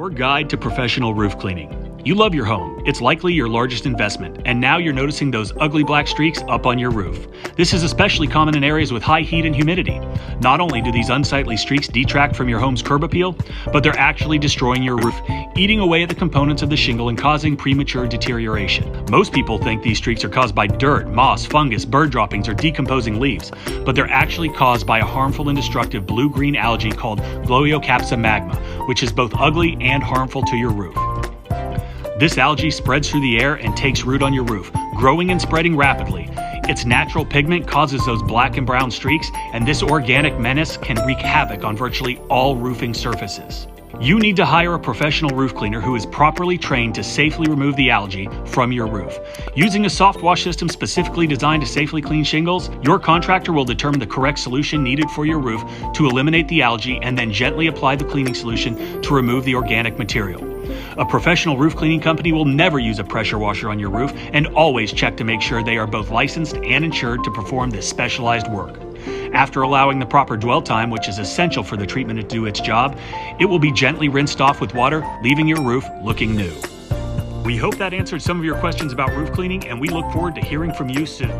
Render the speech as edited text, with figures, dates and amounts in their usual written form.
Your guide to professional roof cleaning. You love your home. It's likely your largest investment, and now you're noticing those ugly black streaks up on your roof. This is especially common in areas with high heat and humidity. Not only do these unsightly streaks detract from your home's curb appeal, but they're actually destroying your roof, eating away at the components of the shingle and causing premature deterioration. Most people think these streaks are caused by dirt, moss, fungus, bird droppings, or decomposing leaves, but they're actually caused by a harmful and destructive blue-green algae called Gloeocapsa magma, which is both ugly and harmful to your roof. This algae spreads through the air and takes root on your roof, growing and spreading rapidly. Its natural pigment causes those black and brown streaks, and this organic menace can wreak havoc on virtually all roofing surfaces. You need to hire a professional roof cleaner who is properly trained to safely remove the algae from your roof. Using a soft wash system specifically designed to safely clean shingles, your contractor will determine the correct solution needed for your roof to eliminate the algae and then gently apply the cleaning solution to remove the organic material. A professional roof cleaning company will never use a pressure washer on your roof and always check to make sure they are both licensed and insured to perform this specialized work. After allowing the proper dwell time, which is essential for the treatment to do its job, it will be gently rinsed off with water, leaving your roof looking new. We hope that answered some of your questions about roof cleaning, and we look forward to hearing from you soon.